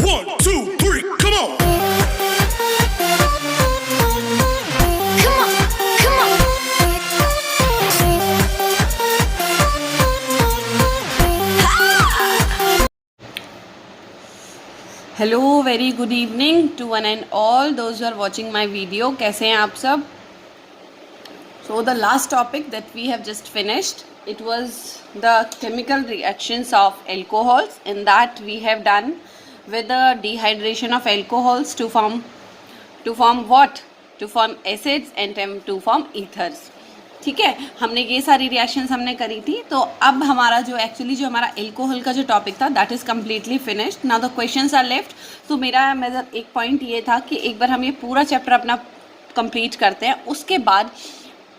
1, 2, 3, come on. Come on, come on. Hello, very good evening to one and all those are watching my video. कैसे हैं आप सब? So the last topic that we have just finished, it was the chemical reactions of alcohols. In that we have done with the dehydration of alcohols to form what? To form acids and to form ethers. ठीक है, हमने ये सारी reactions हमने करी थी. तो अब हमारा जो एक्चुअली जो हमारा एल्कोहल का जो टॉपिक था that is completely finished. Now the questions are left. तो मेरा एक पॉइंट ये था कि एक बार हम ये पूरा चैप्टर अपना कंप्लीट करते हैं, उसके बाद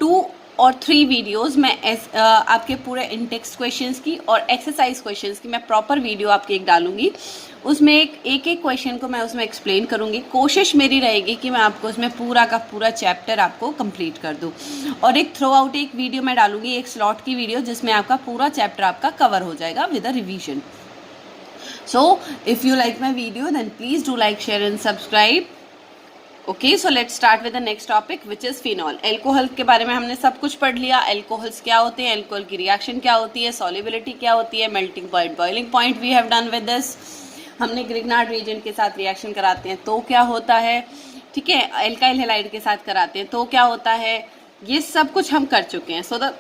2 और 3 वीडियोस में आपके पूरे इंटेक्स्ट क्वेश्चंस की और एक्सरसाइज क्वेश्चंस की मैं प्रॉपर वीडियो आपकी एक डालूंगी. उसमें एक क्वेश्चन को मैं उसमें एक्सप्लेन करूंगी. कोशिश मेरी रहेगी कि मैं आपको उसमें पूरा का पूरा चैप्टर आपको कंप्लीट कर दूं. और एक थ्रू आउट एक वीडियो मैं डालूंगी, एक स्लॉट की वीडियो, जिसमें आपका पूरा चैप्टर आपका कवर हो जाएगा with a revision. So if you like my video then please do like, share and subscribe. Okay, so let's start with the next topic which is phenol. Alcohol के बारे में हमने सब कुछ पढ़ लिया. एल्कोहल्स क्या होते हैं, एल्कोहल की रिएक्शन क्या होती है, सॉल्युबिलिटी क्या होती है, melting point, boiling point we have done with this. हमने ग्रिग्नार्ड रिएजेंट के साथ रिएक्शन कराते हैं तो क्या होता है, ठीक है, एल्काइल हैलाइड के साथ कराते हैं तो क्या होता है, ये सब कुछ हम कर चुके हैं. So the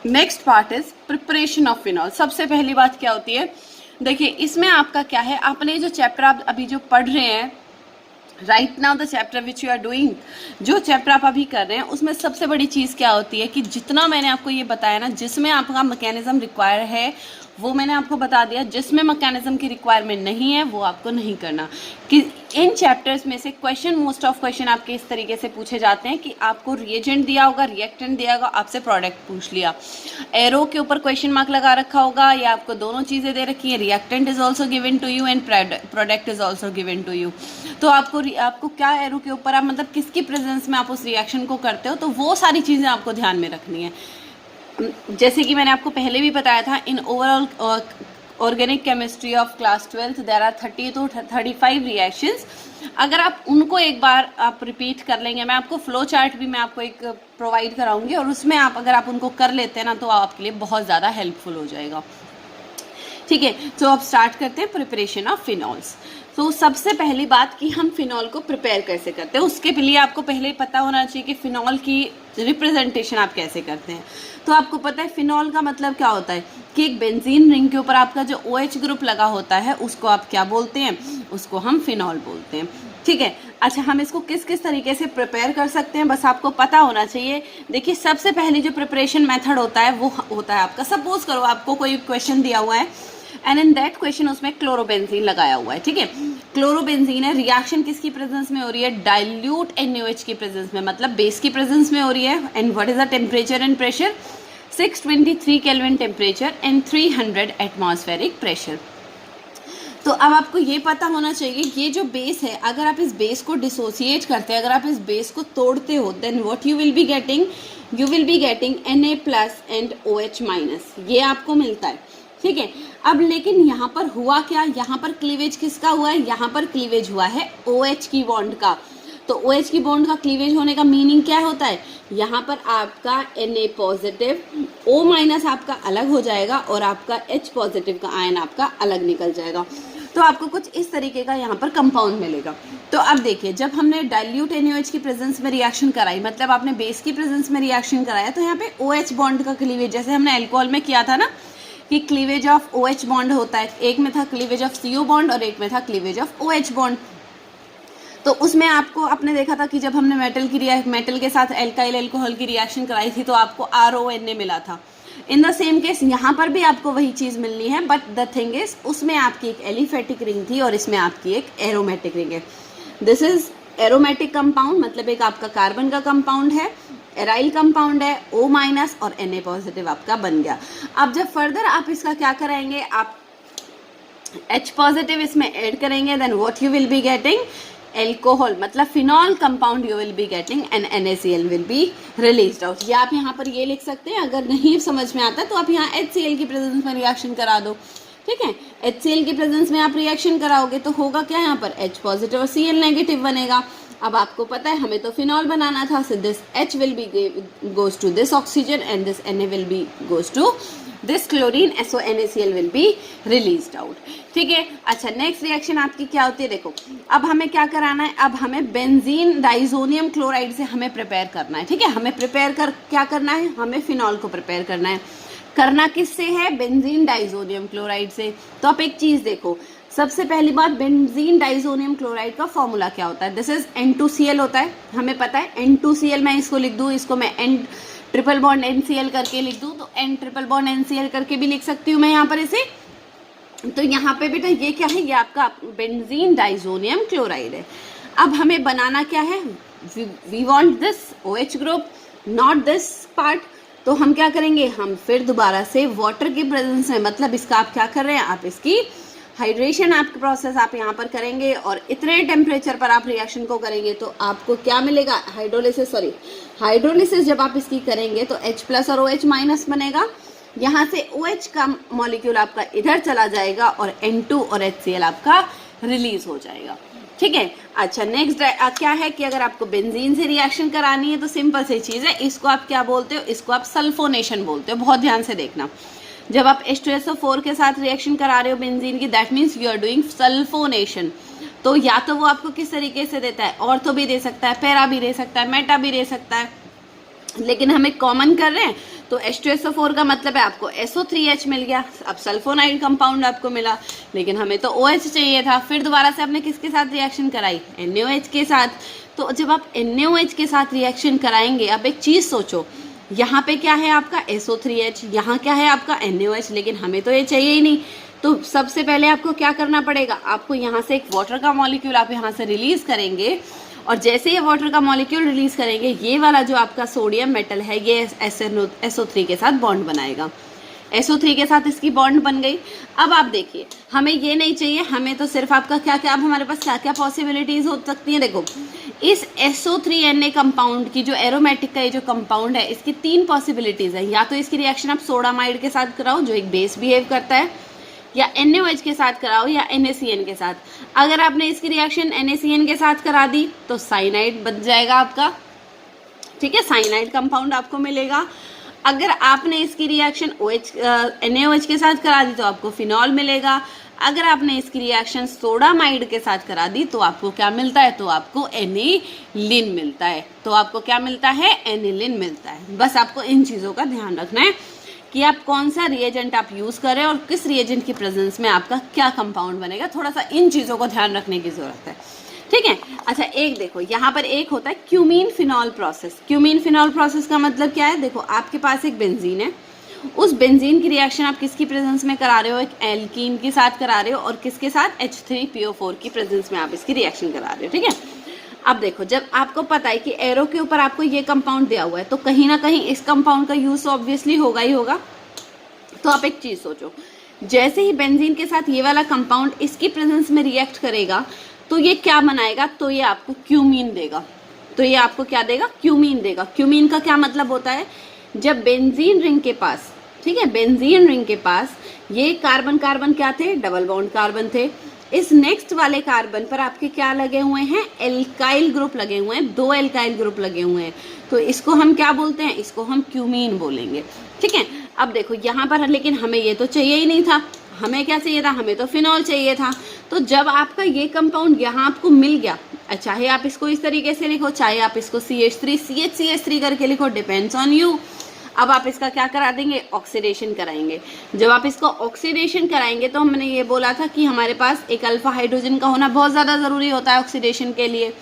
next part is preparation of phenol. सबसे पहली बात क्या होती है, देखिए इसमें आपका क्या है, आपने जो चैप्टर आप अभी जो पढ़ रहे हैं right now, the chapter which you are doing, जो चैप्टर आप अभी कर रहे हैं उसमें सबसे बड़ी चीज़ क्या होती है कि जितना मैंने आपको ये बताया ना, जिसमें आपका मैकेनिज्म रिक्वायर है वो मैंने आपको बता दिया. जिसमें मैकेनिज्म की रिक्वायरमेंट नहीं है वो आपको नहीं करना. कि इन चैप्टर्स में से क्वेश्चन, मोस्ट ऑफ क्वेश्चन आपके इस तरीके से पूछे जाते हैं कि आपको रिएजेंट दिया होगा, रिएक्टेंट दिया होगा, आपसे प्रोडक्ट पूछ लिया, एरो के ऊपर क्वेश्चन मार्क लगा रखा होगा, या आपको दोनों चीज़ें दे रखी है, reactant is also given to you and product is also given to you. तो आपको क्या एरो के ऊपर आप मतलब किसकी प्रेजेंस में आप उस रिएक्शन को करते हो, तो वो सारी चीज़ें आपको ध्यान में रखनी है. जैसे कि मैंने आपको पहले भी बताया था, in overall organic chemistry of class 12th there are 30 to 35 reactions. अगर आप उनको एक बार आप रिपीट कर लेंगे, मैं आपको फ्लो चार्ट भी मैं आपको एक प्रोवाइड कराऊंगी, और उसमें आप अगर आप उनको कर लेते हैं ना तो आपके लिए बहुत ज़्यादा हेल्पफुल हो जाएगा. ठीक है, तो अब स्टार्ट करते हैं प्रिपरेशन ऑफ फिनॉल्स. तो सबसे पहली बात कि हम फिनॉल को प्रिपेयर कैसे करते हैं, उसके लिए आपको पहले ही पता होना चाहिए कि फिनॉल की रिप्रेजेंटेशन आप कैसे करते हैं. तो आपको पता है फिनॉल का मतलब क्या होता है कि एक बेंजीन रिंग के ऊपर आपका जो OH ग्रुप लगा होता है उसको आप क्या बोलते हैं, उसको हम फिनॉल बोलते हैं. ठीक है, अच्छा हम इसको किस किस तरीके से प्रिपेयर कर सकते हैं बस आपको पता होना चाहिए. देखिए सबसे पहले जो प्रिपरेशन मेथड होता है वो होता है आपका, सपोज करो आपको कोई क्वेश्चन दिया हुआ है एंड इन दैट क्वेश्चन उसमें क्लोरोबेंजीन लगाया हुआ है. ठीक है, क्लोरोबेंजीन है, रिएक्शन किसकी प्रेजेंस में हो रही है, डाइल्यूट NaOH की प्रेजेंस में, मतलब बेस की प्रेजेंस में हो रही है. And what is the temperature and pressure, 623 kelvin temperature and 300 atmospheric pressure. तो अब आपको ये पता होना चाहिए ये जो बेस है, अगर आप इस बेस को डिसोसिएट करते हैं, अगर आप इस बेस को तोड़ते हो, then what you will be getting, you will be getting Na+ and OH-, ये आपको मिलता है. ठीक है, अब लेकिन यहाँ पर हुआ क्या, यहाँ पर क्लीवेज किसका हुआ है, यहाँ पर क्लीवेज हुआ है OH की बॉन्ड का. तो OH की बॉन्ड का क्लीवेज होने का मीनिंग क्या होता है, यहाँ पर आपका Na+, O- आपका अलग हो जाएगा और आपका H+ का आयन आपका अलग निकल जाएगा. तो आपको कुछ इस तरीके का यहाँ पर कंपाउंड मिलेगा. तो अब देखिए जब हमने डाइल्यूट NaOH की प्रेजेंस में रिएक्शन कराई, मतलब आपने बेस की प्रेजेंस में रिएक्शन कराया, तो यहाँ पे OH बॉन्ड का क्लीवेज, जैसे हमने अल्कोहल में किया था ना कि क्लीवेज ऑफ OH बॉन्ड होता है, एक में था क्लीवेज ऑफ CO बॉन्ड और एक में था क्लीवेज ऑफ OH बॉन्ड. तो उसमें आपको आपने देखा था कि जब हमने मेटल के साथ एल्काइल अल्कोहल की रिएक्शन कराई थी तो आपको RONA मिला था. इन द सेम केस यहाँ पर भी आपको वही चीज़ मिलनी है, बट द थिंग इज उसमें आपकी एक एलिफेटिक रिंग थी और इसमें आपकी एक एरोमेटिक रिंग है. दिस इज एरोमेटिक कंपाउंड, मतलब एक आपका कार्बन का कंपाउंड है, एराइल कंपाउंड है, O- और Na+ आपका बन गया. अब जब फर्दर आप इसका क्या कराएंगे, आप H+ इसमें ऐड करेंगे, then what you will be getting, alcohol, मतलब phenol compound you will be getting and NaCl will be released out. या आप यहाँ पर ये लिख सकते हैं, अगर नहीं समझ में आता तो आप यहाँ HCl की प्रेजेंस में रिएक्शन करा दो. ठीक है। HCl की प्रेजेंस में आप रिएक्शन कराओगे तो होगा क्या यहाँ पर H पॉजिटिव और Cl नेगेटिव बनेगा। अब आपको पता है हमें तो फिनॉल बनाना था, so this H will be goes to this oxygen and this Na will be goes to this chlorine, so NaCl will be released out. ठीक है। अच्छा, नेक्स्ट रिएक्शन आपकी क्या होती है, देखो अब हमें क्या कराना है, अब हमें बेंजीन डाइजोनियम क्लोराइड से हमें प्रिपेयर करना है। ठीक है, हमें प्रिपेयर कर क्या करना है, हमें फिनॉल को प्रिपेयर करना है। करना किससे है, बेंजीन डाइजोनियम क्लोराइड से। तो आप एक चीज़ देखो, सबसे पहली बात बेंजीन डाइजोनियम क्लोराइड का फॉर्मूला क्या होता है, दिस इज N2Cl होता है, हमें पता है N2Cl। मैं इसको लिख दूँ, इसको मैं N ट्रिपल बॉन्ड NCl करके लिख दूँ, तो N ट्रिपल बॉन्ड NCl करके भी लिख सकती हूँ मैं यहाँ पर इसे। तो यहाँ पे बेटा ये क्या है, ये आपका बेंजीन डाइजोनियम क्लोराइड है। अब हमें बनाना क्या है, we want this OH group, not this part. तो हम क्या करेंगे, हम फिर दोबारा से वाटर की प्रेजेंस में, मतलब इसका आप क्या कर रहे हैं, आप इसकी हाइड्रेशन आपके प्रोसेस आप यहाँ पर करेंगे और इतने टेम्परेचर पर आप रिएक्शन को करेंगे तो आपको क्या मिलेगा, हाइड्रोलिसिस जब आप इसकी करेंगे तो H+ और OH- बनेगा। यहाँ से OH का मॉलिक्यूल आपका इधर चला जाएगा और N2 और HCl आपका रिलीज हो जाएगा। ठीक है। अच्छा, नेक्स्ट क्या है कि अगर आपको बेंजीन से रिएक्शन करानी है तो सिंपल सी चीज़ है, इसको आप क्या बोलते हो, इसको आप सल्फोनेशन बोलते हो। बहुत ध्यान से देखना, जब आप H2SO4 के साथ रिएक्शन करा रहे हो बेंजीन की, that means you are doing sulphonation. तो या तो वो आपको किस तरीके से देता है, ऑर्थो भी दे सकता है, पैरा भी दे सकता है, मेटा भी दे सकता है, लेकिन हमें कॉमन कर रहे हैं तो H2SO4 का मतलब है आपको SO3H मिल गया। अब सल्फोनाइड कंपाउंड आपको मिला, लेकिन हमें तो OH चाहिए था। फिर दोबारा से आपने किसके साथ रिएक्शन कराई, NaOH के साथ। तो जब आप NaOH के साथ रिएक्शन कराएंगे, अब एक चीज़ सोचो, यहाँ पे क्या है आपका SO3H, यहाँ क्या है आपका NaOH, लेकिन हमें तो ये चाहिए ही नहीं। तो सबसे पहले आपको क्या करना पड़ेगा, आपको यहाँ से एक वाटर का मॉलिक्यूल आप यहाँ से रिलीज करेंगे, और जैसे ये वाटर का मॉलिक्यूल रिलीज करेंगे, ये वाला जो आपका सोडियम मेटल है ये SO3 के साथ बॉन्ड बनाएगा। SO3 के साथ इसकी बॉन्ड बन गई। अब आप देखिए, हमें ये नहीं चाहिए, हमें तो सिर्फ आपका क्या क्या, अब हमारे पास क्या क्या पॉसिबिलिटीज़ हो सकती हैं। देखो, इस SO3Na कंपाउंड की जो एरोमेटिक का ये जो कंपाउंड है, इसकी 3 पॉसिबिलिटीज़ है। या तो इसकी रिएक्शन आप सोडामाइड के साथ कराओ जो एक बेस बिहेव करता है, या NaOH के साथ कराओ, या NaCN के साथ। अगर आपने इसकी रिएक्शन NaCN के साथ करा दी तो साइनाइड बन जाएगा आपका। ठीक है, साइनाइड कंपाउंड आपको मिलेगा। अगर आपने इसकी रिएक्शन NaOH के साथ करा दी तो आपको फिनॉल मिलेगा। अगर आपने इसकी रिएक्शन सोडामाइड के साथ करा दी तो आपको क्या मिलता है, तो आपको एनिलीन मिलता है। तो आपको क्या मिलता है, एनिलीन मिलता है। बस आपको इन चीज़ों का ध्यान रखना है कि आप कौन सा रिएजेंट आप यूज़ करें और किस रिएजेंट की प्रेजेंस में आपका क्या कंपाउंड बनेगा। थोड़ा सा इन चीज़ों को ध्यान रखने की ज़रूरत है। ठीक है। अच्छा, एक देखो यहाँ पर एक होता है cumene phenol process. Cumene phenol process का मतलब क्या है, देखो आपके पास एक बेंजीन है, उस बेंजीन की रिएक्शन आप किसकी प्रेजेंस में करा रहे हो, एक एल्कीन के साथ करा रहे हो, और किसके साथ, H3PO4 की प्रेजेंस में आप इसकी रिएक्शन करा रहे हो। ठीक है। अब देखो, जब आपको पता है कि एरो के ऊपर आपको ये कंपाउंड दिया हुआ है तो कहीं ना कहीं इस कंपाउंड का यूज ऑब्वियसली होगा ही होगा। तो आप एक चीज़ सोचो, जैसे ही बेंजीन के साथ ये वाला कंपाउंड इसकी प्रेजेंस में रिएक्ट करेगा तो ये क्या बनाएगा, तो ये आपको क्यूमीन देगा। तो ये आपको क्या देगा, क्यूमीन देगा। क्यूमीन का क्या मतलब होता है, जब बेंजीन रिंग के पास, ठीक है, बेंजीन रिंग के पास ये कार्बन कार्बन क्या थे, डबल बॉन्ड कार्बन थे। इस नेक्स्ट वाले कार्बन पर आपके क्या लगे हुए हैं, एल्काइल ग्रुप लगे हुए हैं, 2 एल्काइल ग्रुप लगे हुए हैं। तो इसको हम क्या बोलते हैं, इसको हम क्यूमीन बोलेंगे। ठीक है। अब देखो यहाँ पर, लेकिन हमें ये तो चाहिए ही नहीं था, हमें क्या चाहिए था, हमें तो फिनॉल चाहिए था। तो जब आपका ये कंपाउंड यहाँ आपको मिल गया, चाहे आप इसको इस तरीके से लिखो, चाहे आप इसको CH3 करके लिखो, डिपेंड्स ऑन यू। अब आप इसका क्या करा देंगे, ऑक्सीडेशन कराएंगे। जब आप इसको ऑक्सीडेशन कराएंगे तो हमने ये बोला था कि हमारे पास एक अल्फा हाइड्रोजन का होना बहुत ज़्यादा ज़रूरी होता है ऑक्सीडेशन के लिए।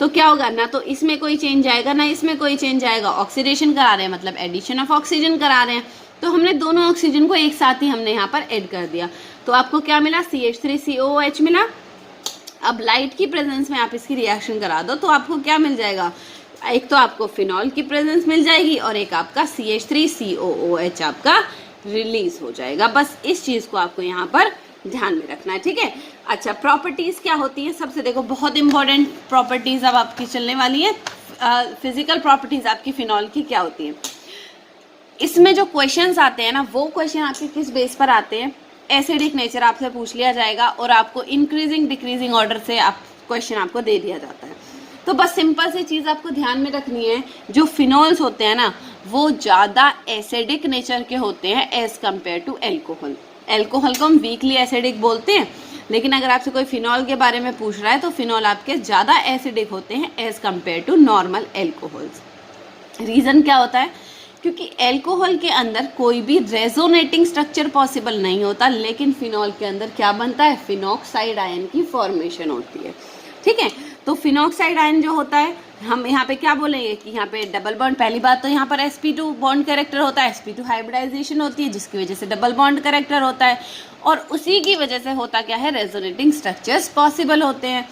तो क्या होगा, ना तो इसमें कोई चेंज आएगा ना इसमें कोई चेंज आएगा। ऑक्सीडेशन करा रहे हैं मतलब एडिशन ऑफ ऑक्सीजन करा रहे हैं, तो हमने दोनों ऑक्सीजन को एक साथ ही हमने यहाँ पर ऐड कर दिया। तो आपको क्या मिला, CH3COOH मिला। अब लाइट की प्रेजेंस में आप इसकी रिएक्शन करा दो तो आपको क्या मिल जाएगा, एक तो आपको फिनॉल की प्रेजेंस मिल जाएगी और एक आपका CH3COOH आपका रिलीज हो जाएगा। बस इस चीज़ को आपको यहाँ पर ध्यान में रखना है। ठीक है। अच्छा, प्रॉपर्टीज़ क्या होती हैं, सबसे देखो बहुत इंपॉर्टेंट प्रॉपर्टीज़ अब आपकी चलने वाली है। फिजिकल प्रॉपर्टीज़ आपकी फिनॉल की क्या होती हैं। इसमें जो क्वेश्चंस आते हैं ना, वो क्वेश्चन आपके किस बेस पर आते हैं, एसिडिक नेचर आपसे पूछ लिया जाएगा और आपको इंक्रीजिंग डिक्रीजिंग ऑर्डर से आप क्वेश्चन आपको दे दिया जाता है। तो बस सिंपल सी चीज़ आपको ध्यान में रखनी है, जो फिनॉल्स होते हैं ना वो ज़्यादा एसिडिक नेचर के होते हैं as compare to alcohol. Alcohol को हम वीकली एसिडिक बोलते हैं, लेकिन अगर आपसे कोई फिनॉल के बारे में पूछ रहा है तो फिनॉल आपके ज़्यादा एसिडिक होते हैं as compare to normal alcohols. Reason क्या होता है? क्योंकि एल्कोहल के अंदर कोई भी रेजोनेटिंग स्ट्रक्चर पॉसिबल नहीं होता, लेकिन फिनॉल के अंदर क्या बनता है? फिनॉक्साइड आयन की फॉर्मेशन होती है। ठीक है, तो फिनॉक्साइड आयन जो होता है, हम यहाँ पे क्या बोलेंगे कि यहाँ पे डबल बॉन्ड, पहली बात तो यहाँ पर sp2 बॉन्ड कैरेक्टर होता है, sp2 हाइब्रिडाइजेशन होती है जिसकी वजह से डबल बॉन्ड कैरेक्टर होता है, और उसी की वजह से होता क्या है? रेजोनेटिंग स्ट्रक्चर्स पॉसिबल होते हैं।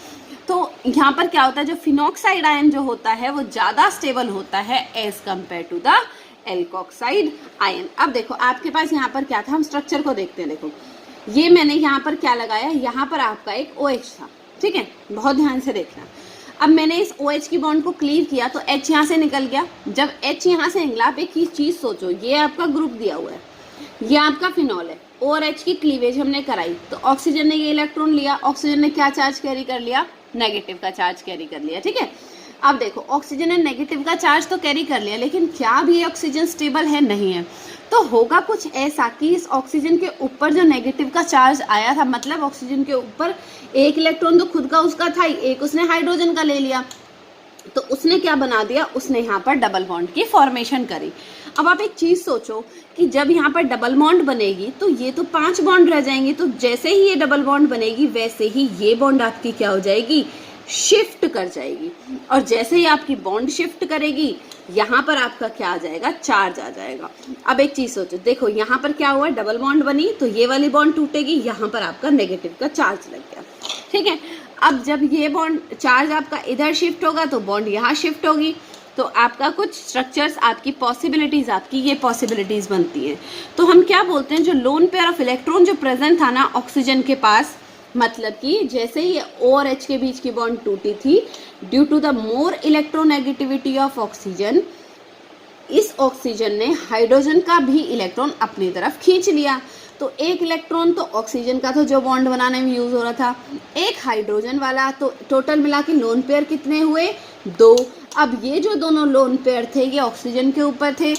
तो यहाँ पर क्या होता है? जो फिनॉक्साइड आयन जो होता है वो ज़्यादा स्टेबल होता है as compare to the alkoxide ion. अब देखो आपके पास यहाँ पर क्या था, हम स्ट्रक्चर को देखते हैं। देखो ये मैंने यहाँ पर क्या लगाया, यहाँ पर आपका एक OH था, ठीक है, बहुत ध्यान से देखना। अब मैंने इस OH की बॉन्ड को क्लीव किया तो H यहाँ से निकल गया। जब H यहाँ से निकला, आप एक ही चीज़ सोचो, ये आपका ग्रुप दिया हुआ है, ये आपका फिनॉल है और H की क्लीवेज हमने कराई तो ऑक्सीजन ने ये इलेक्ट्रॉन लिया, ऑक्सीजन ने क्या चार्ज कैरी कर लिया? नेगेटिव का चार्ज कैरी कर लिया। ठीक है, अब देखो ऑक्सीजन ने नेगेटिव का चार्ज तो कैरी कर लिया, लेकिन क्या भी ऑक्सीजन स्टेबल है? नहीं है। तो होगा कुछ ऐसा कि इस ऑक्सीजन के ऊपर जो नेगेटिव का चार्ज आया था, मतलब ऑक्सीजन के ऊपर एक इलेक्ट्रॉन तो खुद का उसका था ही, एक उसने हाइड्रोजन का ले लिया, तो उसने क्या बना दिया? उसने यहाँ पर डबल बॉन्ड की फॉर्मेशन करी। अब आप एक चीज़ सोचो कि जब यहाँ पर डबल बॉन्ड बनेगी तो ये तो 5 बॉन्ड रह जाएंगे, तो जैसे ही ये डबल बॉन्ड बनेगी वैसे ही ये बॉन्ड आपकी क्या हो जाएगी? शिफ्ट कर जाएगी, और जैसे ही आपकी बॉन्ड शिफ्ट करेगी यहाँ पर आपका क्या आ जाएगा? चार्ज आ जाएगा। अब एक चीज़ सोचो, देखो यहाँ पर क्या हुआ? डबल बॉन्ड बनी तो ये वाली बॉन्ड टूटेगी, यहाँ पर आपका नेगेटिव का चार्ज लग गया। ठीक है, अब जब ये बॉन्ड चार्ज आपका इधर शिफ्ट होगा तो बॉन्ड यहाँ शिफ्ट होगी, तो आपका कुछ स्ट्रक्चर्स, आपकी पॉसिबिलिटीज़, आपकी ये पॉसिबिलिटीज़ बनती हैं। तो हम क्या बोलते हैं, जो लोन पेयर ऑफ इलेक्ट्रॉन जो प्रेजेंट था ना ऑक्सीजन के पास, मतलब कि जैसे ही O और H के बीच की बॉन्ड टूटी थी, due to the more electronegativity of oxygen, इस ऑक्सीजन ने हाइड्रोजन का भी इलेक्ट्रॉन अपनी तरफ खींच लिया। तो एक इलेक्ट्रॉन तो ऑक्सीजन का था जो बॉन्ड बनाने में यूज हो रहा था, एक हाइड्रोजन वाला, तो टोटल मिला के लोन पेयर कितने हुए? 2। अब ये जो दोनों लोन पेयर थे ये ऑक्सीजन के ऊपर थे,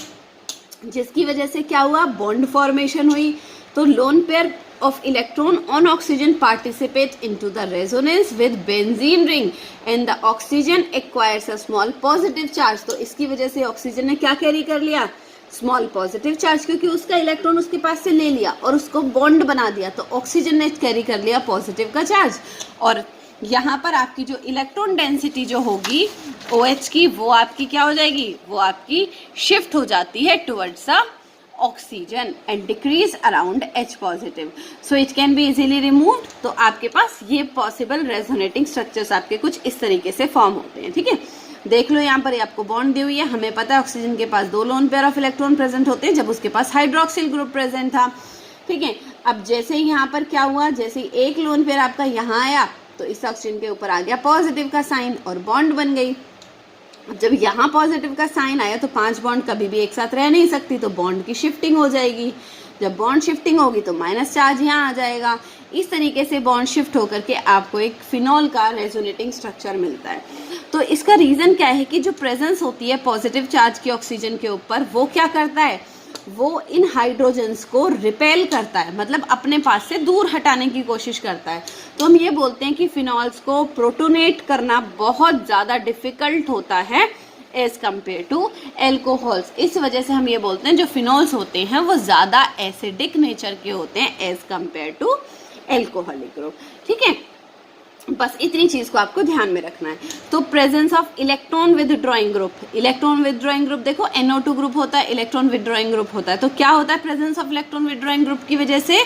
जिसकी वजह से क्या हुआ? बॉन्ड फॉर्मेशन हुई। तो lone pair of electron on oxygen participate into the resonance with benzene ring and the oxygen acquires a small positive charge। तो इसकी वजह से ऑक्सीजन ने क्या कैरी कर लिया? स्मॉल पॉजिटिव चार्ज, क्योंकि उसका इलेक्ट्रॉन उसके पास से ले लिया और उसको बॉन्ड बना दिया, तो ऑक्सीजन ने कैरी कर लिया पॉजिटिव का चार्ज। और यहाँ पर आपकी जो इलेक्ट्रॉन डेंसिटी जो होगी OH की, वो आपकी क्या हो जाएगी? वो आपकी शिफ्ट हो जाती है towards the oxygen and decrease around H positive, so it can be easily removed. तो आपके पास ये पॉसिबल रेजोनेटिंग स्ट्रक्चर्स आपके कुछ इस तरीके से फॉर्म होते हैं। ठीक है, देख लो यहाँ पर आपको बॉन्ड दी हुई है, हमें पता है ऑक्सीजन के पास 2 lone pair of electron present होते हैं जब उसके पास हाइड्रोक्सिल ग्रुप प्रेजेंट था। ठीक है, अब जैसे ही यहाँ पर क्या हुआ, जैसे ही एक लोन पेयर आपका यहाँ आया तो इस ऑक्सीजन के ऊपर आ गया पॉजिटिव का साइन और बॉन्ड बन गई। जब यहाँ पॉजिटिव का साइन आया तो 5 बॉन्ड कभी भी एक साथ रह नहीं सकती, तो बॉन्ड की शिफ्टिंग हो जाएगी। जब बॉन्ड शिफ्टिंग होगी तो माइनस चार्ज यहाँ आ जाएगा। इस तरीके से बॉन्ड शिफ्ट होकर के आपको एक फिनॉल का रेजोनेटिंग स्ट्रक्चर मिलता है। तो इसका रीज़न क्या है कि जो प्रेजेंस होती है पॉजिटिव चार्ज की ऑक्सीजन के ऊपर, वो क्या करता है? वो इन हाइड्रोजन्स को रिपेल करता है, मतलब अपने पास से दूर हटाने की कोशिश करता है। तो हम ये बोलते हैं कि फिनॉल्स को प्रोटोनेट करना बहुत ज़्यादा डिफ़िकल्ट होता है एज कम्पेयर टू एल्कोहल्स। इस वजह से हम ये बोलते हैं जो फिनॉल्स होते हैं वो ज़्यादा एसिडिक नेचर के होते हैं as compare to alcoholic group. ठीक है, बस इतनी चीज़ को आपको ध्यान में रखना है। तो presence of electron withdrawing group, electron withdrawing group देखो NO2 ग्रुप होता है, इलेक्ट्रॉन विदड्रॉइंग ग्रुप होता है। तो क्या होता है presence of electron withdrawing group की वजह से?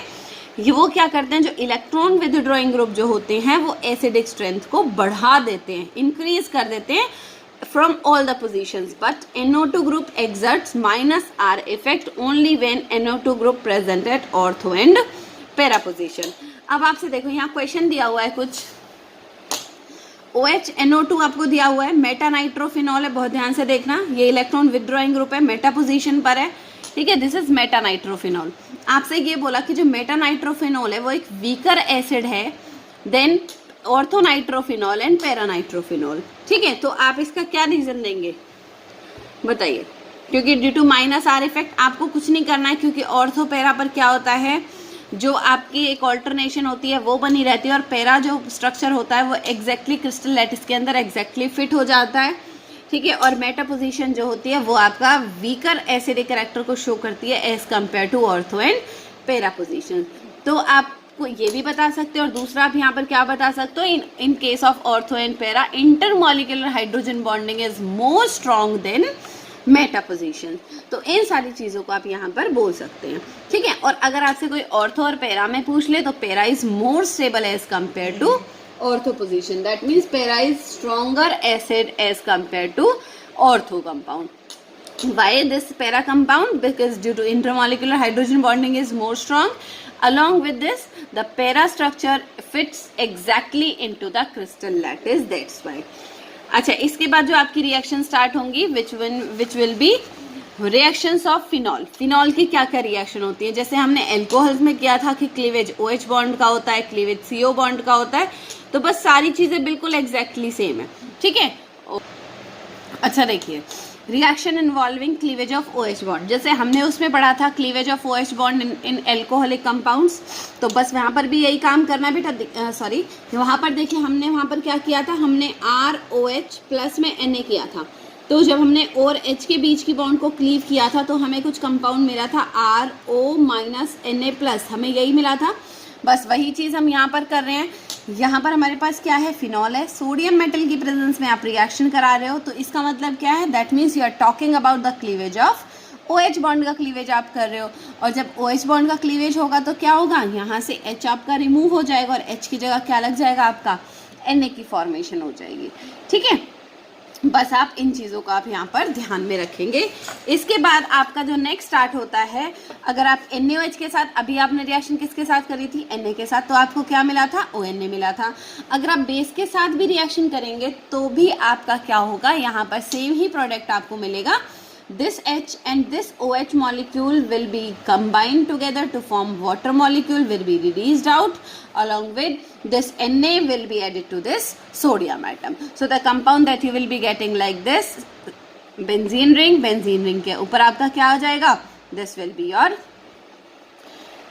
ये वो क्या करते हैं, जो इलेक्ट्रॉन विदड्रॉइंग ग्रुप जो होते हैं वो एसिडिक स्ट्रेंथ को बढ़ा देते हैं, इंक्रीज कर देते हैं from all the positions, but NO2 group exerts -R effect only when NO2 group present at ortho and para position। अब आपसे देखो यहाँ क्वेश्चन दिया हुआ है कुछ, OH NO2 आपको दिया हुआ है, मेटा नाइट्रोफिनॉल है, बहुत ध्यान से देखना, ये इलेक्ट्रॉन विदड्रॉइंग ग्रुप है, मेटा पोजीशन पर है। ठीक है, दिस इज मेटानाइट्रोफिनॉल। आपसे ये बोला कि जो मेटानाइट्रोफिनॉल है वो एक वीकर एसिड है देन ऑर्थोनाइट्रोफिनॉल एंड पैरानाइट्रोफिनॉल। ठीक है, तो आप इसका क्या रीजन देंगे बताइए। क्योंकि due to minus R effect आपको कुछ नहीं करना है, क्योंकि ऑर्थो पैरा पर क्या होता है, जो आपकी एक ऑल्टरनेशन होती है वो बनी रहती है, और पैरा जो स्ट्रक्चर होता है वो एग्जैक्टली क्रिस्टल लैटिस के अंदर एग्जैक्टली फिट हो जाता है। ठीक है, और मेटा पोजीशन जो होती है वो आपका वीकर एसिडिक कैरेक्टर को शो करती है as compare to ortho and para position. तो आपको ये भी बता सकते हो, और दूसरा आप यहाँ पर क्या बता सकते हो, in case of ortho and para intermolecular hydrogen bonding is more strong than meta position. तो इन सारी चीज़ों को आप यहाँ पर बोल सकते हैं। ठीक है, और अगर आपसे कोई ऑर्थो और पैरा में पूछ ले तो para is more stable as compare to ortho position, that means para is stronger acid as compare to ortho compound. Why this para compound? Because due to intermolecular hydrogen bonding is more strong. Along with this, the para structure fits exactly into the crystal lattice. That's why. अच्छा, इसके बाद जो आपकी reaction start होंगी which will be reactions of phenol. Phenol की क्या क्या reaction होती है, जैसे हमने एल्कोहल्स में किया था कि क्लीवेज OH बॉन्ड का होता है, क्लीवेज CO बॉन्ड का होता है, तो बस सारी चीज़ें बिल्कुल एग्जैक्टली सेम है। ठीक है, अच्छा देखिए, reaction involving cleavage of OH bond, जैसे हमने उसमें पढ़ा था cleavage of OH bond in alcoholic compounds, तो बस वहाँ पर भी यही काम करना है बेटा। सॉरी, वहाँ पर देखिए हमने वहाँ पर क्या किया था, हमने ROH प्लस में Na किया था, तो जब हमने और H के बीच की बॉन्ड को क्लीव किया था तो हमें कुछ कंपाउंड मिला था RO माइनस Na प्लस, हमें यही मिला था। बस वही चीज़ हम यहाँ पर कर रहे हैं। यहाँ पर हमारे पास क्या है, फिनॉल है, सोडियम मेटल की प्रेजेंस में आप रिएक्शन करा रहे हो, तो इसका मतलब क्या है, that means you are talking about the cleavage of OH bond का क्लीवेज आप कर रहे हो। और जब OH बॉन्ड का क्लीवेज होगा तो क्या होगा, यहाँ से H आपका रिमूव हो जाएगा और H की जगह क्या लग जाएगा, आपका Na की फॉर्मेशन हो जाएगी। ठीक है, बस आप इन चीज़ों का आप यहाँ पर ध्यान में रखेंगे। इसके बाद आपका जो नेक्स्ट स्टार्ट होता है, अगर आप NaOH के साथ, अभी आपने रिएक्शन किसके साथ करी थी, Na के साथ, तो आपको क्या मिला था, ONA मिला था। अगर आप बेस के साथ भी रिएक्शन करेंगे तो भी आपका क्या होगा, यहाँ पर सेम ही प्रोडक्ट आपको मिलेगा। This H and this OH molecule will be combined together to form water molecule, will be released out, along with this Na will be added to this sodium atom. So the compound that you will be getting like this, benzene ring के ऊपर आपका क्या हो जाएगा, this will be your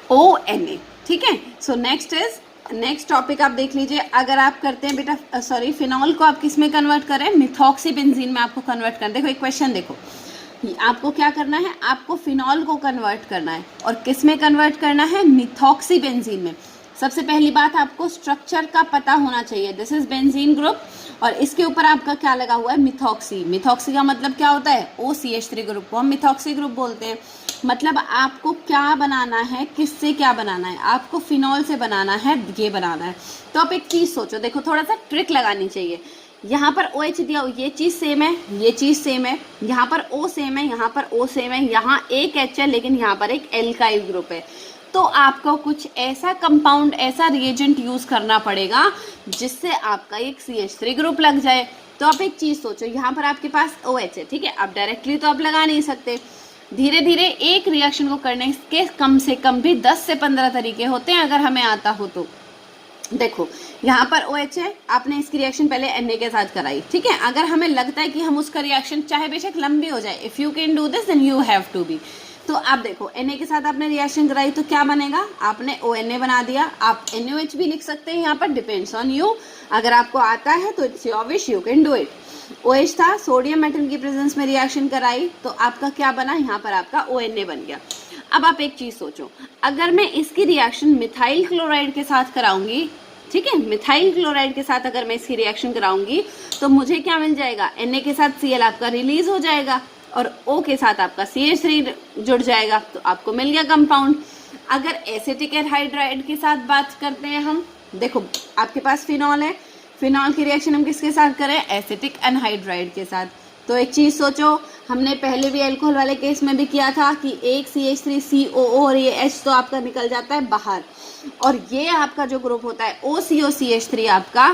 ONA। ठीक है, so next topic आप देख लीजिए। अगर आप करते हैं बेटा, सॉरी, फिनॉल को आप किस में कन्वर्ट करें, मिथॉक्सी बेंजीन में आपको कन्वर्ट कर। देखो एक क्वेश्चन देखो, आपको क्या करना है, आपको फिनॉल को कन्वर्ट करना है, और किस में कन्वर्ट करना है, मिथॉक्सी बेंजीन में। सबसे पहली बात आपको स्ट्रक्चर का पता होना चाहिए, दिस इज बेंजीन ग्रुप, और इसके ऊपर आपका क्या लगा हुआ है, मिथॉक्सी। मिथॉक्सी का मतलब क्या होता है, OCH3 ग्रुप को हम मिथॉक्सी ग्रुप बोलते हैं। मतलब आपको क्या बनाना है, किससे क्या बनाना है, आपको फिनॉल से बनाना है, ये बनाना है। तो आप एक चीज़ सोचो, देखो थोड़ा सा ट्रिक लगानी चाहिए। यहाँ पर OH दिया हो, ये चीज़ सेम है, ये चीज़ सेम है, यहाँ पर O सेम है, यहाँ पर O सेम है, यहाँ एक H है लेकिन यहाँ पर एक एल्काइल ग्रुप है। तो आपको कुछ ऐसा कंपाउंड, ऐसा रिएजेंट यूज़ करना पड़ेगा जिससे आपका एक CH3 ग्रुप लग जाए। तो आप एक चीज़ सोचो, यहाँ पर आपके पास OH है, ठीक है, आप डायरेक्टली तो आप लगा नहीं सकते, धीरे धीरे एक रिएक्शन को करने के कम से कम भी 10 से 15 तरीके होते हैं अगर हमें आता हो तो। देखो यहाँ पर OH है, आपने इसकी रिएक्शन पहले Na के साथ कराई, ठीक है, अगर हमें लगता है कि हम उसका रिएक्शन चाहे बेशक लंबी हो जाए, if you can do this then you have to be. तो आप देखो Na के साथ आपने रिएक्शन कराई तो क्या बनेगा, आपने ONA बना दिया। आप NaOH भी लिख सकते हैं यहाँ पर, डिपेंड्स ऑन यू, अगर आपको आता है तो it's your wish, you can do it. OH था, सोडियम मेटल की प्रेजेंस में रिएक्शन कराई तो आपका क्या बना, यहाँ पर आपका ONA बन गया। अब आप एक चीज़ सोचो, अगर मैं इसकी रिएक्शन मिथाइल क्लोराइड के साथ कराऊंगी, ठीक है, मिथाइल क्लोराइड के साथ अगर मैं इसकी रिएक्शन कराऊंगी तो मुझे क्या मिल जाएगा, Na के साथ Cl आपका रिलीज हो जाएगा और O के साथ आपका CH3 जुड़ जाएगा, तो आपको मिल गया कंपाउंड। अगर एसिटिक एनहाइड्राइड के साथ बात करते हैं हम, देखो आपके पास फिनॉल है, फिनॉल की रिएक्शन हम किसके साथ करें, एसिटिक एनहाइड्राइड के साथ। तो एक चीज़ सोचो, हमने पहले भी अल्कोहल वाले केस में भी किया था कि एक CH3COO और ये H तो आपका निकल जाता है बाहर, और ये आपका जो ग्रुप होता है OCOCH3 आपका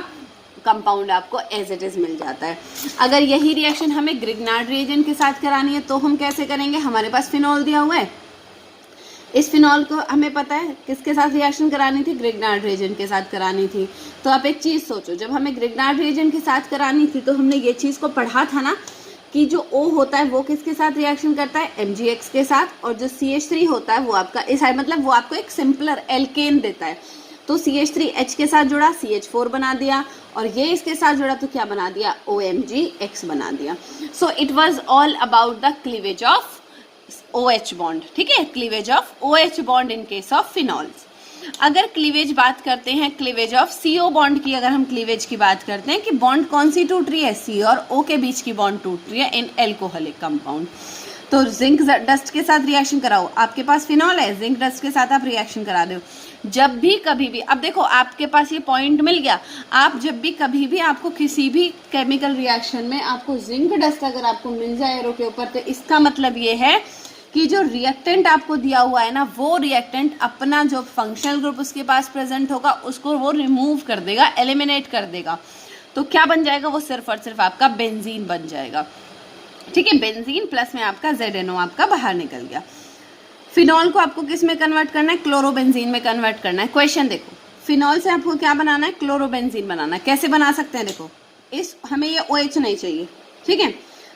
कंपाउंड आपको एज इट इज़ मिल जाता है। अगर यही रिएक्शन हमें ग्रिग्नार्ड रिएजेंट के साथ करानी है तो हम कैसे करेंगे? हमारे पास फिनॉल दिया हुआ है, इस फिनॉल को हमें पता है किसके साथ रिएक्शन करानी थी? ग्रिग्नार्ड रिएजेंट के साथ करानी थी। तो आप एक चीज़ सोचो, जब हमें ग्रिग्नार्ड रिएजेंट के साथ करानी थी तो हमने ये चीज़ को पढ़ा था ना कि जो O होता है वो किसके साथ रिएक्शन करता है? MgX के साथ, और जो CH3 होता है वो आपका इस मतलब वो आपको एक सिंपलर एल्केन देता है। तो CH3H के साथ जुड़ा CH4 बना दिया, और ये इसके साथ जुड़ा तो क्या बना दिया? OMgX बना दिया। So it was all about the cleavage of OH bond, ठीक है, cleavage of OH bond in case of phenols. अगर क्लीवेज बात करते हैं, क्लीवेज ऑफ CO बॉन्ड की अगर हम क्लीवेज की बात करते हैं कि बॉन्ड कौन सी टूट रही है? C और O के बीच की बॉन्ड टूट रही है इन एल्कोहलिक कंपाउंड। तो जिंक डस्ट के साथ रिएक्शन कराओ, आपके पास फिनॉल है, जिंक डस्ट के साथ आप रिएक्शन करा दो। जब भी कभी भी, अब देखो आपके पास ये पॉइंट मिल गया, आप जब भी कभी भी आपको किसी भी केमिकल रिएक्शन में आपको जिंक डस्ट अगर आपको मिल जाए एरो के ऊपर, तो इसका मतलब ये है कि जो रिएक्टेंट आपको दिया हुआ है ना, वो रिएक्टेंट अपना जो फंक्शनल ग्रुप उसके पास प्रेजेंट होगा उसको वो रिमूव कर देगा, एलिमिनेट कर देगा। तो क्या बन जाएगा? वो सिर्फ और सिर्फ आपका बेंजीन बन जाएगा, ठीक है। बेंजीन प्लस में आपका ZNO आपका बाहर निकल गया। फिनॉल को आपको किस में कन्वर्ट करना है? क्लोरोबेंजीन में कन्वर्ट करना है। क्वेश्चन देखो, फिनॉल से आपको क्या बनाना है? क्लोरोबेंजीन बनाना है। कैसे बना सकते हैं? देखो, हमें ये OH नहीं चाहिए, ठीक है,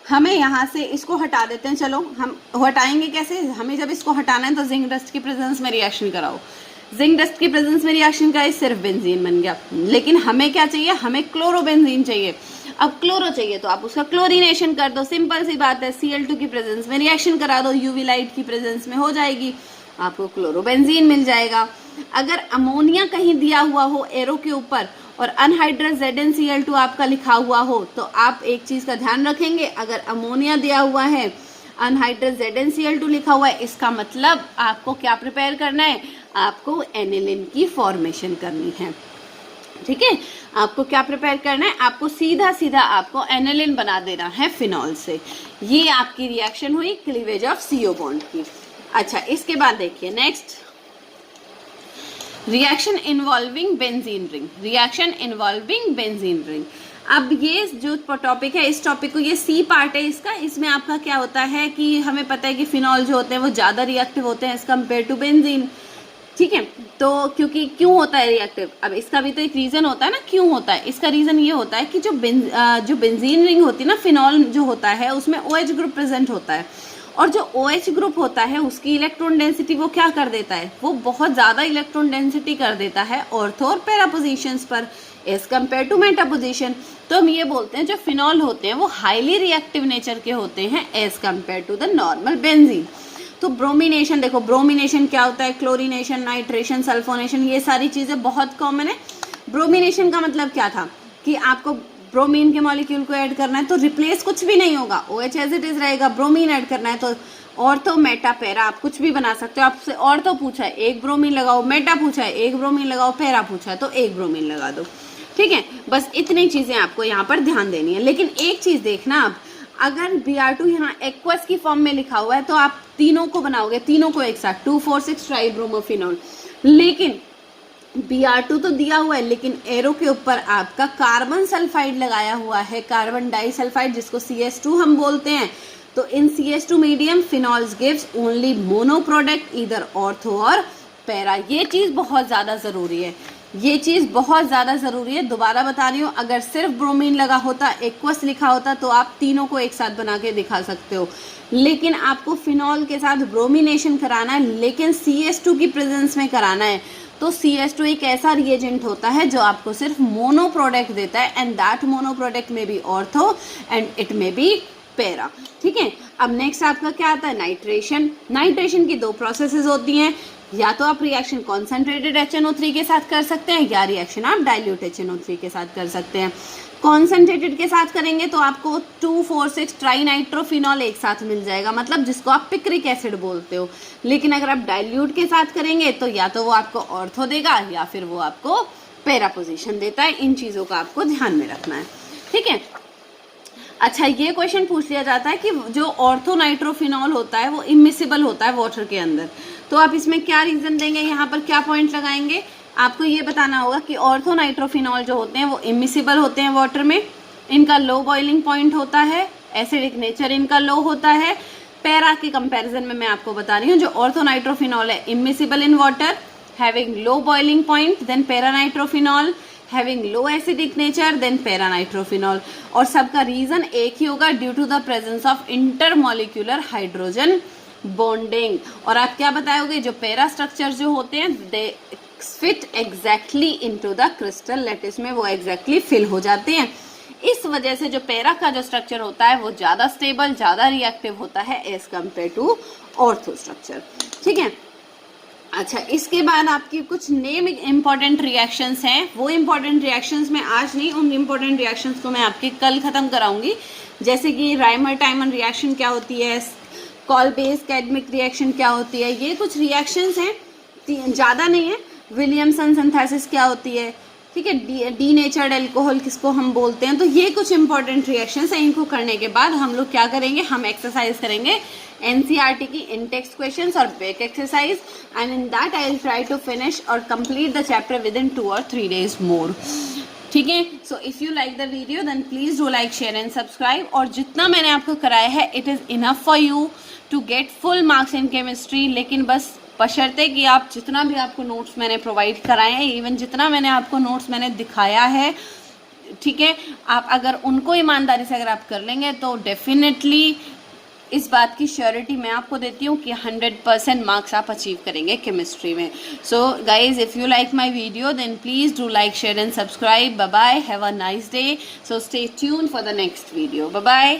हमें यहाँ से इसको हटा देते हैं। चलो हम हटाएंगे कैसे? हमें जब इसको हटाना है तो जिंक डस्ट की प्रेजेंस में रिएक्शन कराओ, जिंक डस्ट की प्रेजेंस में रिएक्शन कराए, सिर्फ बेंजीन बन गया। लेकिन हमें क्या चाहिए? हमें क्लोरोबेंजीन चाहिए। अब क्लोरो चाहिए तो आप उसका क्लोरीनेशन कर दो, सिंपल सी बात है, Cl2 की प्रेजेंस में रिएक्शन करा दो, UV लाइट की प्रेजेंस में हो जाएगी, आपको क्लोरोबेंजीन मिल जाएगा। अगर अमोनिया कहीं दिया हुआ हो एरो के ऊपर और अनहाइड्रस ZnCl2 आपका लिखा हुआ हो, तो आप एक चीज़ का ध्यान रखेंगे, अगर अमोनिया दिया हुआ है, अनहाइड्रस ZnCl2 लिखा हुआ है, इसका मतलब आपको क्या प्रिपेयर करना है? आपको एनिलिन की फॉर्मेशन करनी है, ठीक है। आपको क्या प्रिपेयर करना है? आपको सीधा सीधा आपको एनिलिन बना देना है फिनॉल से। ये आपकी रिएक्शन हुई क्लीवेज ऑफ CO बॉन्ड की। अच्छा, इसके बाद देखिए next, reaction involving benzene ring, reaction involving benzene ring. अब ये जो टॉपिक है, इस टॉपिक को, ये C पार्ट है इसका, इसमें आपका क्या होता है कि हमें पता है कि फिनॉल जो होते हैं वो ज़्यादा रिएक्टिव होते हैं एज कम्पेयर टू बेंजीन, ठीक है। तो क्योंकि क्यों होता है रिएक्टिव? अब इसका भी तो एक रीज़न होता है ना, क्यों होता है? इसका रीज़न ये होता है कि जो बेंजीन रिंग होती है ना, फिनॉल जो होता है उसमें OH ग्रुप प्रेजेंट होता है, और जो OH ग्रुप होता है उसकी इलेक्ट्रॉन डेंसिटी वो क्या कर देता है? वो बहुत ज़्यादा इलेक्ट्रॉन डेंसिटी कर देता है ऑर्थो और पैरा पोजिशंस पर as compare to meta position. तो हम ये बोलते हैं जो फिनॉल होते हैं वो हाईली रिएक्टिव नेचर के होते हैं as compare to the normal benzene. तो ब्रोमिनेशन, देखो ब्रोमिनेशन क्या होता है? क्लोरीनेशन, नाइट्रेशन, सल्फोनेशन, ये सारी चीज़ें बहुत कॉमन है। ब्रोमिनेशन का मतलब क्या था कि आपको ब्रोमीन के मॉलिक्यूल को ऐड करना है तो रिप्लेस कुछ भी नहीं होगा, OH एज इट इज रहेगा, ब्रोमीन ऐड करना है तो ऑर्थो मेटा पैरा आप कुछ भी बना सकते हो। आपसे ऑर्थो पूछा है एक ब्रोमीन लगाओ, मेटा पूछा है एक ब्रोमीन लगाओ, पैरा पूछा है तो एक ब्रोमीन लगा दो, ठीक है। बस इतनी चीज़ें आपको यहाँ पर ध्यान देनी है। लेकिन एक चीज़ देखना, आप अगर Br2 यहाँ एक्वस की फॉर्म में लिखा हुआ है तो आप तीनों को बनाओगे, तीनों को एक साथ 2,4,6 ट्राइब्रोमोफिनॉल। लेकिन Br2 तो दिया हुआ है, लेकिन एरो के ऊपर आपका कार्बन सल्फाइड लगाया हुआ है, कार्बन डाइसल्फाइड, जिसको CS2 हम बोलते हैं। तो इन CS2 medium phenols gives only mono product, इधर ऑर्थो और पैरा। ये चीज़ बहुत ज़्यादा ज़रूरी है, ये चीज़ बहुत ज़्यादा ज़रूरी है। दोबारा बता रही हूँ, अगर सिर्फ ब्रोमीन लगा होता, एक्वस लिखा होता, तो आप तीनों को एक साथ बना के दिखा सकते हो। लेकिन आपको फिनॉल के साथ ब्रोमिनेशन कराना है, लेकिन CS2 की प्रेजेंस में कराना है। तो CS2 एक ऐसा रिएजेंट होता है जो आपको सिर्फ मोनो प्रोडक्ट देता है, एंड दैट मोनो प्रोडक्ट में बी ऑर्थो एंड इट में बी पैरा, ठीक है। अब नेक्स्ट आपका क्या आता है? नाइट्रेशन। नाइट्रेशन की दो प्रोसेसेस होती हैं, या तो आप रिएक्शन कॉन्सेंट्रेटेड HNO3 के साथ कर सकते हैं, या रिएक्शन आप डाइल्यूट HNO3 के साथ कर सकते हैं। कॉन्सेंट्रेटेड के साथ करेंगे तो आपको 2,4,6 ट्राइनाइट्रोफिनॉल एक साथ मिल जाएगा, मतलब जिसको आप पिक्रिक एसिड बोलते हो। लेकिन अगर आप डाइल्यूट के साथ करेंगे तो या तो वो आपको ऑर्थो देगा या फिर वो आपको पैरा पोजीशन देता है। इन चीज़ों का आपको ध्यान में रखना है, ठीक है। अच्छा, ये क्वेश्चन पूछ लिया जाता है कि जो ऑर्थो नाइट्रोफिनॉल होता है वो इमिसिबल होता है वाटर के अंदर, तो आप इसमें क्या रीज़न देंगे? यहाँ पर क्या पॉइंट लगाएंगे? आपको ये बताना होगा कि ऑर्थोनाइट्रोफिनॉल जो होते हैं वो इमिसिबल होते हैं वाटर में, इनका लो बॉइलिंग पॉइंट होता है, एसिडिक नेचर इनका लो होता है। पैरा के कंपैरिजन में मैं आपको बता रही हूँ, जो ऑर्थोनाइट्रोफिनॉल है immiscible in water, having low boiling point, then paranitrophenol having low acidic nature, then paranitrophenol. और सबका रीजन एक ही होगा, due to the presence of intermolecular hydrogen bonding. और आप क्या बताओगे, जो पैरा स्ट्रक्चर जो होते हैं दे fit exactly into the crystal lattice में, वो एग्जैक्टली फिल हो जाते हैं। इस वजह से जो पैरा का जो स्ट्रक्चर होता है वो ज़्यादा स्टेबल, ज़्यादा रिएक्टिव होता है as compare to ortho structure. ठीक है, अच्छा इसके बाद आपकी कुछ नेम इम्पॉर्टेंट रिएक्शंस हैं। वो इम्पॉर्टेंट रिएक्शंस मैं आज नहीं, उन इम्पॉर्टेंट रिएक्शंस को मैं आपके कल ख़त्म कराऊंगी। जैसे कि राइमर टाइमन रिएक्शन क्या होती है, कॉल बेस कैडमिक रिएक्शन क्या होती है, ये कुछ रिएक्शंस हैं, ज़्यादा नहीं है। विलियमसन सिंथेसिस क्या होती है, ठीक है, डी नेचर्ड एल्कोहल किसको हम बोलते हैं। तो ये कुछ इंपॉर्टेंट रिएक्शंस हैं। इनको करने के बाद हम लोग क्या करेंगे, हम एक्सरसाइज करेंगे एनसीईआरटी की इन-टेक्स्ट क्वेश्चंस और back exercise, and in that I will try to finish और complete the chapter within 2 or 3 days मोर। ठीक है, so if you like the video then please do like, share and subscribe. और जितना मैंने आपको कराया है it is enough for you to get full marks in chemistry. लेकिन बस बशर्ते कि आप जितना भी आपको नोट्स मैंने प्रोवाइड कराए हैं, इवन जितना मैंने आपको नोट्स मैंने दिखाया है, ठीक है, आप अगर उनको ईमानदारी से अगर आप कर लेंगे तो डेफिनेटली इस बात की श्योरिटी मैं आपको देती हूँ कि 100% मार्क्स आप अचीव करेंगे केमिस्ट्री में। So guys, if you like my video then please do like, share and subscribe. Bye bye, have a nice day. So stay tune for the next video. Bye bye.